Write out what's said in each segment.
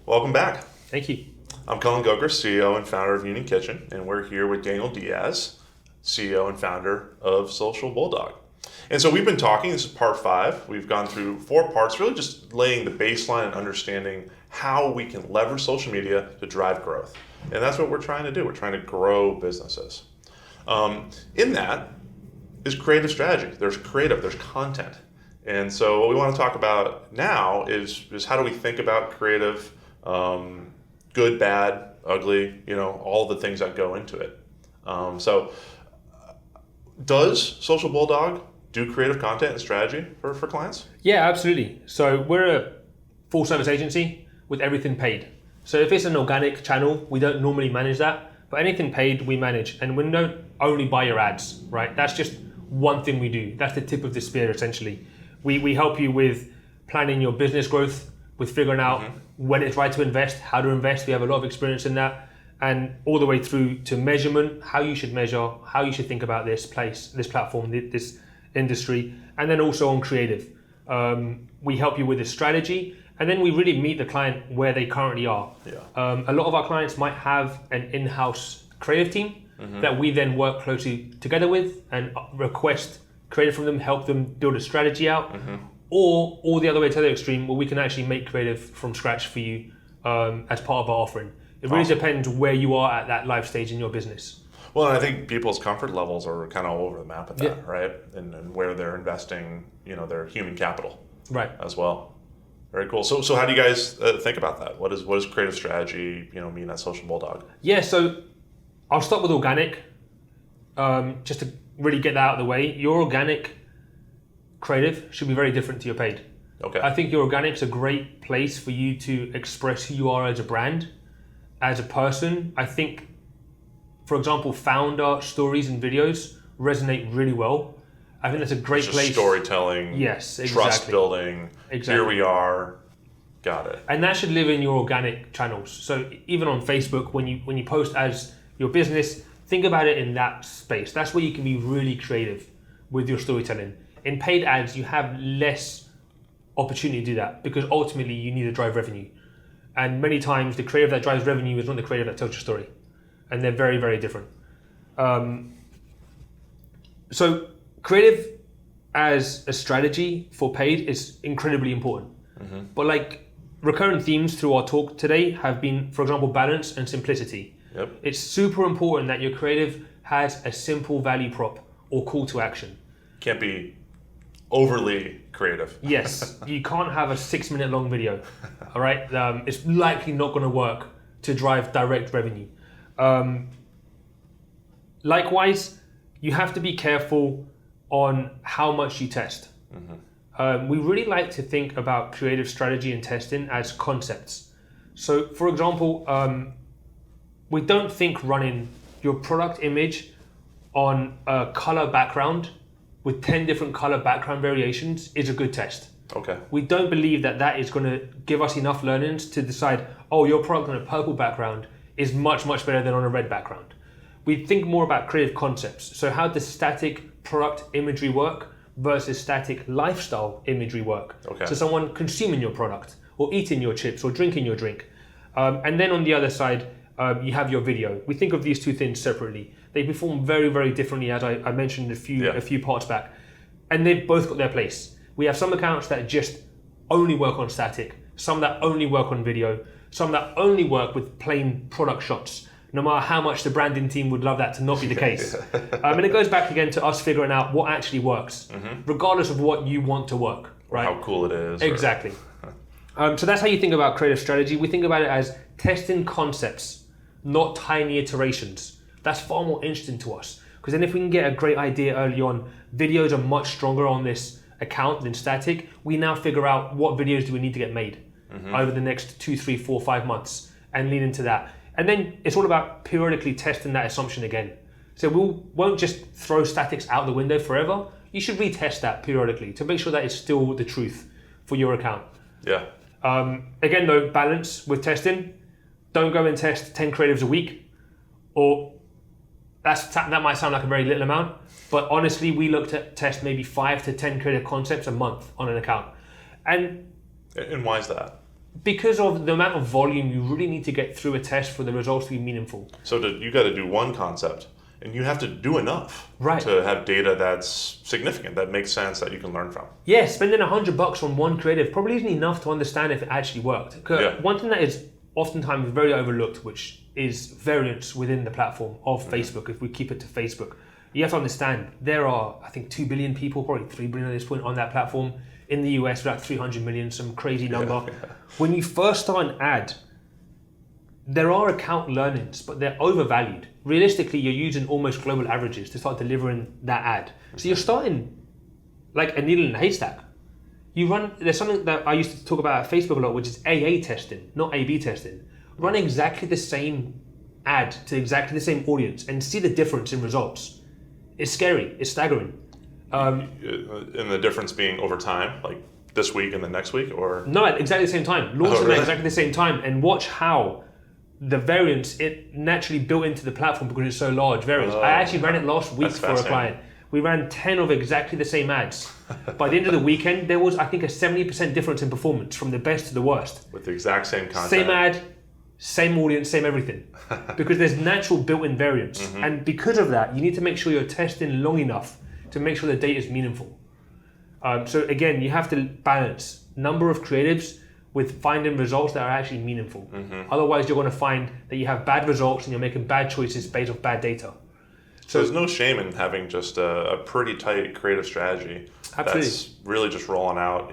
Welcome back. Thank you. I'm Cullen Goger, CEO and founder of Union Kitchen, and we're here with Daniel Diaz, CEO and founder of Social Bulldog. And so we've been talking, this is part 5. We've gone through 4 parts, really just laying the baseline and understanding how we can leverage social media to drive growth. And that's what we're trying to do. We're trying to grow businesses. In that is creative strategy. There's creative, there's content. And so what we want to talk about now is how do we think about creative, good, bad, ugly, all the things that go into it. So does Social Bulldog do creative content and strategy for clients? Yeah, absolutely. So we're a full service agency with everything paid. So if it's an organic channel, we don't normally manage that, but anything paid we manage. And we don't only buy your ads, right? That's just one thing we do. That's the tip of the spear essentially. We help you with planning your business growth, with figuring out when it's right to invest, how to invest. We have a lot of experience in that, and all the way through to measurement, how you should measure, how you should think about this platform, this industry, and then also on creative. We help you with the strategy, and then we really meet the client where they currently are. Yeah. A lot of our clients might have an in-house creative team that we then work closely together with and request creative from them, help them build a strategy out, or the other way to the extreme, where we can actually make creative from scratch for you as part of our offering. It really depends where you are at that life stage in your business. Well, and I think people's comfort levels are kind of all over the map at that, right? And where they're investing, their human capital, right, as well. Very cool. So how do you guys think about that? What does creative strategy, mean at Social Bulldog? Yeah, so I'll start with organic, just to really get that out of the way. Your organic creative should be very different to your paid. Okay. I think your organic's a great place for you to express who you are as a brand, as a person. I think, for example, founder stories and videos resonate really well. I think that's a great place. Storytelling. Yes, exactly. Trust building. Exactly. Here we are. Got it. And that should live in your organic channels. So even on Facebook, when you post as your business, think about it in that space. That's where you can be really creative with your storytelling. In paid ads, you have less opportunity to do that because ultimately you need to drive revenue. And many times the creative that drives revenue is not the creative that tells your story. And they're very, very different. So creative as a strategy for paid is incredibly important. But like recurrent themes through our talk today have been, for example, balance and simplicity. Yep. It's super important that your creative has a simple value prop or call to action. Can't be overly creative. Yes, you can't have a 6-minute long video, all right? It's likely not going to work to drive direct revenue. Likewise, you have to be careful on how much you test. We really like to think about creative strategy and testing as concepts. So, for example, we don't think running your product image on a color background with 10 different color background variations is a good test. Okay. We don't believe that is going to give us enough learnings to decide, your product on a purple background is much, much better than on a red background. We think more about creative concepts. So how does static product imagery work versus static lifestyle imagery work? Okay. So someone consuming your product or eating your chips or drinking your drink. And then on the other side, you have your video. We think of these two things separately. They perform very, very differently, as I mentioned a few parts back. And they've both got their place. We have some accounts that just only work on static, some that only work on video, some that only work with plain product shots, no matter how much the branding team would love that to not be the case. And it goes back again to us figuring out what actually works, regardless of what you want to work, right? Or how cool it is. Exactly. So that's how you think about creative strategy. We think about it as testing concepts, not tiny iterations. That's far more interesting to us, because then if we can get a great idea early on, videos are much stronger on this account than static. We now figure out what videos do we need to get made over the next 2, 3, 4, 5 months and lean into that. And then it's all about periodically testing that assumption again. So we won't just throw statics out the window forever. You should retest that periodically to make sure that it's still the truth for your account. Yeah. Again though, balance with testing. Don't go and test 10 creatives a week, or that might sound like a very little amount, but honestly, we look to test maybe 5 to 10 creative concepts a month on an account. And why is that? Because of the amount of volume, you really need to get through a test for the results to be meaningful. So you got to do one concept, and you have to do enough Right. to have data that's significant, that makes sense, that you can learn from. Yeah, spending $100 on one creative probably isn't enough to understand if it actually worked. 'Cause Yeah. one thing that is oftentimes very overlooked, which is variance within the platform of Facebook, if we keep it to Facebook. You have to understand there are, I think, 2 billion people, probably 3 billion at this point on that platform. In the US, about 300 million, some crazy number. Yeah. When you first start an ad, there are account learnings, but they're overvalued. Realistically, you're using almost global averages to start delivering that ad. So you're starting like a needle in a haystack. There's something that I used to talk about at Facebook a lot, which is AA testing, not AB testing. Run exactly the same ad to exactly the same audience and see the difference in results. It's scary, it's staggering. And the difference being over time, like this week and the next week, or? No, at exactly the same time. Launch them really? at exactly the same time and watch how the variance, it naturally built into the platform because it's so large, variance. I actually ran it last week That's for a fascinating. client. We ran 10 of exactly the same ads. By the end of the weekend, there was, I think, a 70% difference in performance from the best to the worst. With the exact same content. Same ad, same audience, same everything. Because there's natural built-in variance. And because of that, you need to make sure you're testing long enough to make sure the data is meaningful. So again, you have to balance number of creatives with finding results that are actually meaningful. Otherwise, you're going to find that you have bad results and you're making bad choices based off bad data. So there's no shame in having just a pretty tight creative strategy. Absolutely. That's really just rolling out,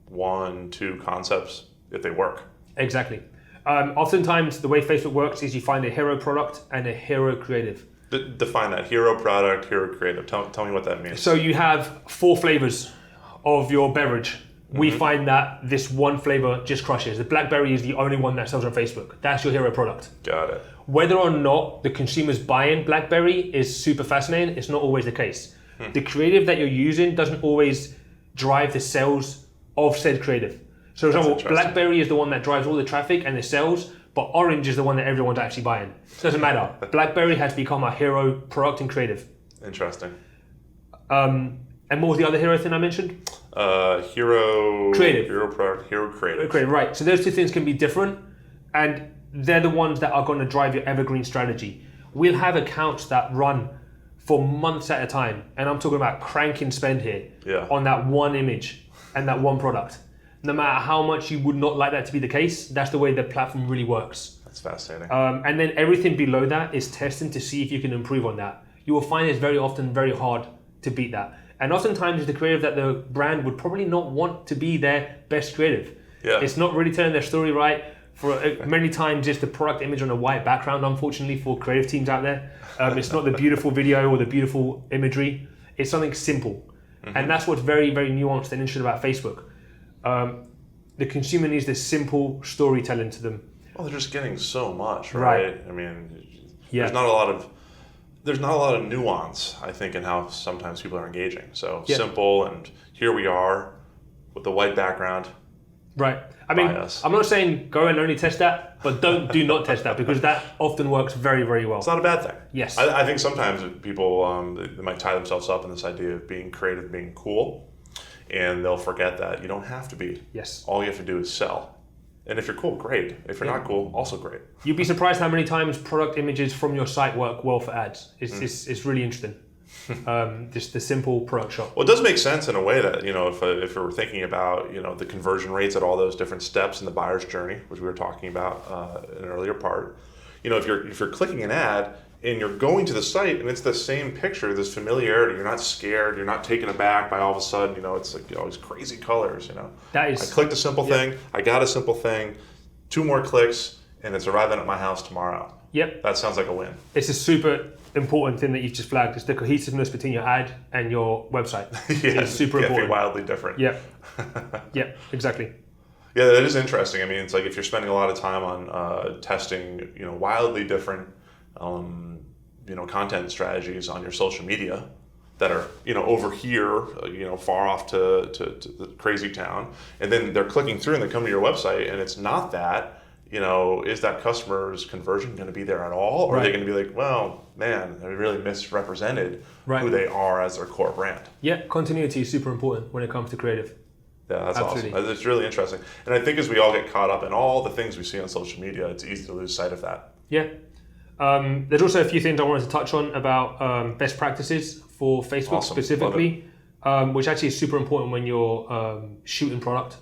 1, 2 concepts if they work. Exactly. Oftentimes, the way Facebook works is you find a hero product and a hero creative. Define that. Hero product, hero creative. Tell me what that means. So you have 4 flavors of your beverage. We find that this one flavor just crushes. The blackberry is the only one that sells on Facebook. That's your hero product. Got it. Whether or not the consumer's buying blackberry is super fascinating, it's not always the case. The creative that you're using doesn't always drive the sales of said creative. So for example, blackberry is the one that drives all the traffic and the sales, but orange is the one that everyone's actually buying. It doesn't matter. Blackberry has become a hero product and creative. Interesting. And what was the other hero thing I mentioned? Hero Creative. Hero product, hero creative. Okay, right. So those two things can be different, and they're the ones that are going to drive your evergreen strategy. We'll have accounts that run for months at a time, and I'm talking about cranking spend here on that one image and that one product. No matter how much you would not like that to be the case, that's the way the platform really works. That's fascinating. And then everything below that is testing to see if you can improve on that. You will find it's very often very hard to beat that. And oftentimes it's the creative that the brand would probably not want to be their best creative. Yeah. It's not really telling their story right. For many times it's the product image on a white background, unfortunately, for creative teams out there. It's not the beautiful video or the beautiful imagery. It's something simple. And that's what's very, very nuanced and interesting about Facebook. The consumer needs this simple storytelling to them. Well, they're just getting so much, right? I mean, Yeah. there's not a lot of nuance, I think, in how sometimes people are engaging. So simple, and here we are with the white background. Right. I mean, Bias. I'm not saying go and only test that, but do not test that, because that often works very, very well. It's not a bad thing. Yes. I think sometimes people they might tie themselves up in this idea of being creative, being cool, and they'll forget that you don't have to be. Yes. All you have to do is sell. And if you're cool, great. If you're not cool, also great. You'd be surprised how many times product images from your site work well for ads. It's really interesting. Just the simple product shot. Well, it does make sense in a way that, if we're thinking about, the conversion rates at all those different steps in the buyer's journey, which we were talking about in an earlier part, if you're clicking an ad and you're going to the site and it's the same picture, this familiarity, you're not scared, you're not taken aback by all of a sudden, it's like all these crazy colors, That is. I clicked a simple thing, I got a simple thing, 2 more clicks, and it's arriving at my house tomorrow. Yep. That sounds like a win. It's a super important thing that you've just flagged. It's the cohesiveness between your ad and your website. It's super Can't important. be wildly different. Yep. Yep, exactly. Yeah, that is interesting. I mean, it's like if you're spending a lot of time on testing, wildly different, content strategies on your social media that are, over here, far off to the crazy town, and then they're clicking through and they come to your website and it's not that, is that customer's conversion going to be there at all? Or are they going to be like, well, man, they really misrepresented who they are as their core brand? Yeah, continuity is super important when it comes to creative. Yeah, that's Absolutely. awesome. It's really interesting. And I think as we all get caught up in all the things we see on social media, it's easy to lose sight of that. Yeah. There's also a few things I wanted to touch on about best practices for Facebook Awesome. specifically, which actually is super important when you're shooting product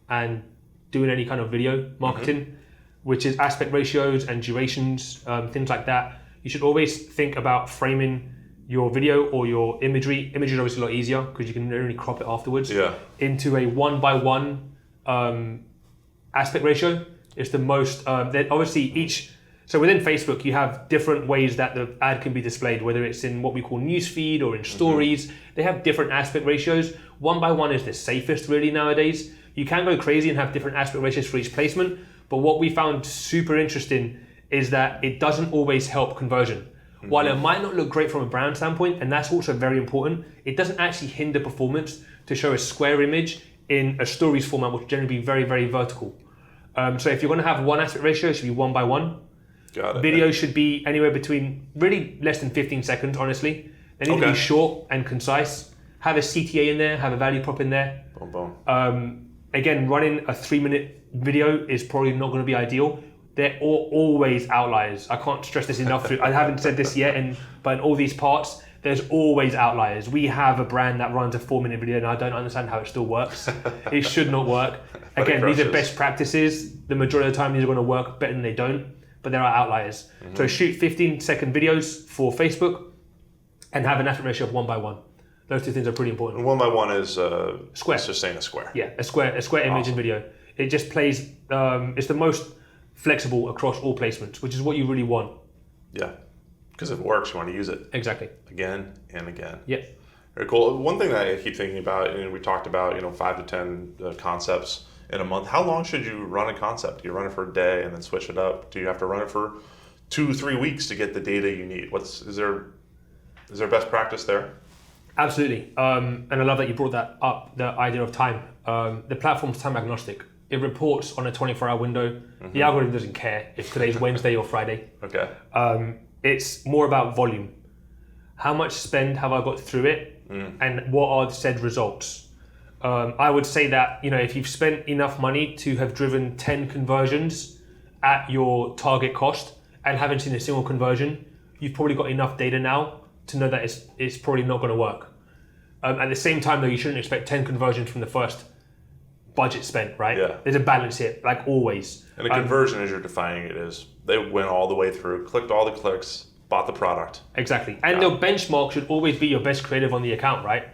and doing any kind of video marketing, which is aspect ratios and durations, things like that. You should always think about framing your video or your imagery. Imagery is obviously a lot easier because you can only crop it afterwards. Yeah. Into a 1:1 aspect ratio. It's the most. Obviously So within Facebook, you have different ways that the ad can be displayed, whether it's in what we call newsfeed or in stories. They have different aspect ratios. 1:1 is the safest really nowadays. You can go crazy and have different aspect ratios for each placement, but what we found super interesting is that it doesn't always help conversion. While it might not look great from a brand standpoint, and that's also very important, it doesn't actually hinder performance to show a square image in a stories format, which generally be very, very vertical. So if you're going to have one aspect ratio, it should be 1:1. Got it. Video should be anywhere between really less than 15 seconds, honestly. They need to be short and concise. Have a CTA in there, have a value prop in there. Boom, boom. Again, running a 3-minute video is probably not going to be ideal. They're always outliers. I can't stress this enough. I haven't said this yet, but in all these parts, there's always outliers. We have a brand that runs a 4-minute video, and I don't understand how it still works. It should not work. Again, these are best practices. The majority of the time, these are going to work better than they don't, but there are outliers. So shoot 15-second videos for Facebook and have an aspect ratio of 1:1. Those two things are pretty important. And 1:1 is square. It's just saying a square. Yeah, a square image and video. It just plays. It's the most flexible across all placements, which is what you really want. Yeah, because if it works, you want to use it Exactly. again and again. Yeah. Very cool. One thing that I keep thinking about, and we talked about, 5 to 10 concepts in a month. How long should you run a concept? Do you run it for a day and then switch it up? Do you have to run it for 2-3 weeks to get the data you need? Is there best practice there? Absolutely. And I love that you brought that up, the idea of time. The platform's time agnostic. It reports on a 24-hour window. The algorithm doesn't care if today's Wednesday or Friday. Okay. It's more about volume. How much spend have I got through it, and what are the said results? I would say that if you've spent enough money to have driven 10 conversions at your target cost and haven't seen a single conversion, you've probably got enough data now to know that it's probably not going to work. At the same time, though, you shouldn't expect 10 conversions from the first budget spent, right? Yeah. There's a balance here, like always. And a conversion, as you're defining it, is they went all the way through, clicked all the clicks, bought the product. Exactly. And your benchmark should always be your best creative on the account, right?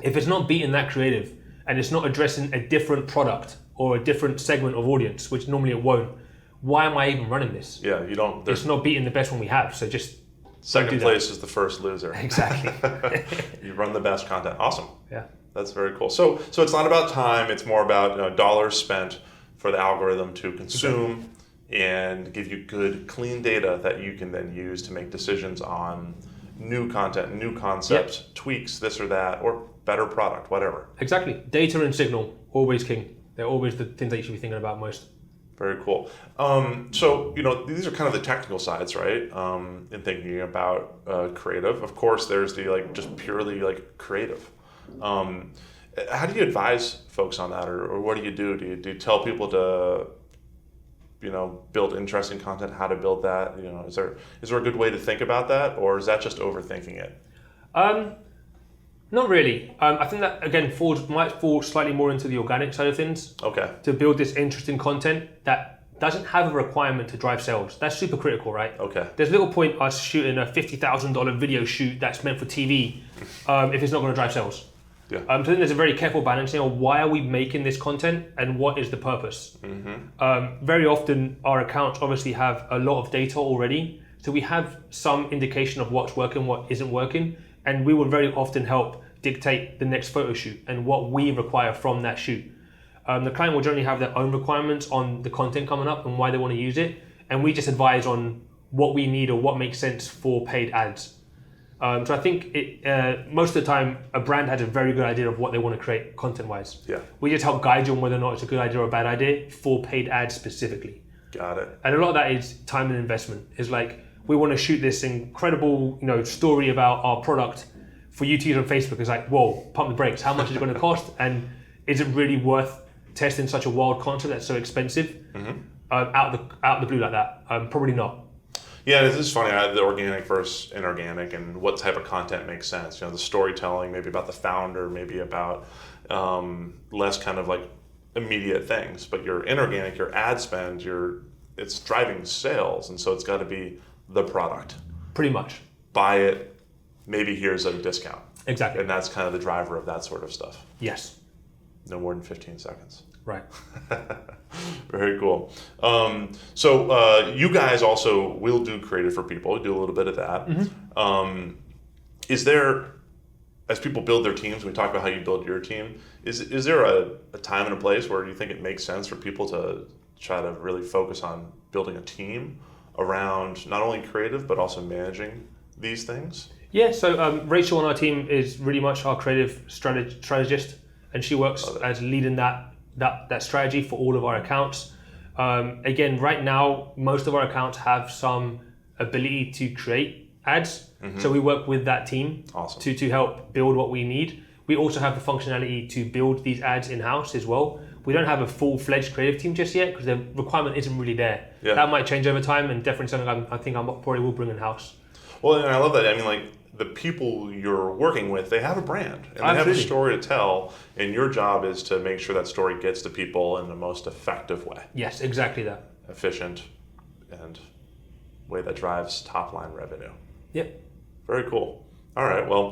If it's not beating that creative and it's not addressing a different product or a different segment of audience, which normally it won't, why am I even running this? Yeah, you don't. It's not beating the best one we have, so just Second place is the first loser. Exactly. You run the best content. Awesome. Yeah. That's very cool. So it's not about time. It's more about dollars spent for the algorithm to consume and give you good, clean data that you can then use to make decisions on new content, new concepts, tweaks, this or that, or better product, whatever. Exactly. Data and signal, always king. They're always the things that you should be thinking about most. Very cool. So, these are kind of the technical sides, right? In thinking about creative. Of course, there's the just purely creative. How do you advise folks on that, or what do you do? Do you tell people to, build interesting content, how to build that? Is there a good way to think about that, or is that just overthinking it? Not really. I think that again might fall slightly more into the organic side of things. Okay. To build this interesting content that doesn't have a requirement to drive sales. That's super critical, right? Okay. There's little point us shooting a $50,000 video shoot that's meant for TV if it's not going to drive sales. Yeah. So I think there's a very careful balancing on why are we making this content and what is the purpose. Very often our accounts obviously have a lot of data already, so we have some indication of what's working, what isn't working, and we will very often help dictate the next photo shoot and what we require from that shoot. The client will generally have their own requirements on the content coming up and why they want to use it, and we just advise on what we need or what makes sense for paid ads. So I think most of the time a brand has a very good idea of what they want to create content-wise. Yeah. We just help guide you on whether or not it's a good idea or a bad idea for paid ads specifically. Got it. And a lot of that is time and investment. It's like, we want to shoot this incredible, story about our product for you to use on Facebook. It's like, whoa, pump the brakes. How much is it going to cost? And is it really worth testing such a wild concept that's so expensive out of the blue like that? Probably not. Yeah, this is funny. The organic versus inorganic, and what type of content makes sense. The storytelling, maybe about the founder, maybe about less kind of like immediate things. But your inorganic, your ad spend, it's driving sales, and so it's got to be the product. Pretty much. Buy it. Maybe here's a discount. Exactly. And that's kind of the driver of that sort of stuff. Yes. No more than 15 seconds. Right. Very cool. So you guys also will do creative for people. You do a little bit of that. Is there, as people build their teams, we talk about how you build your team, is there a time and a place where you think it makes sense for people to try to really focus on building a team around not only creative, but also managing these things? Yeah, so Rachel on our team is really much our creative strategist, and she works as leading that strategy for all of our accounts. Again, right now, most of our accounts have some ability to create ads. So we work with that team to help build what we need. We also have the functionality to build these ads in-house as well. We don't have a full-fledged creative team just yet because the requirement isn't really there. Yeah. That might change over time, and definitely something I think I probably will bring in-house. Well, and I love that. I mean, like, the people you're working with, they have a brand and they have a story to tell, and your job is to make sure that story gets to people in the most effective way. Yes, exactly that. Efficient and way that drives top line revenue. Yep. Very cool. All right. Well,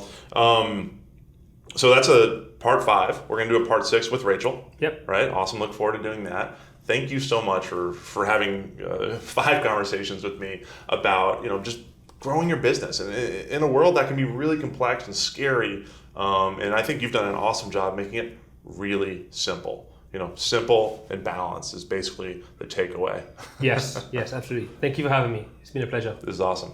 so that's a part 5. We're going to do a part 6 with Rachel. Yep. Right. Awesome. Look forward to doing that. Thank you so much for having 5 conversations with me about, just growing your business in a world that can be really complex and scary. And I think you've done an awesome job making it really simple. Simple and balanced is basically the takeaway. Yes, absolutely. Thank you for having me. It's been a pleasure. This is awesome.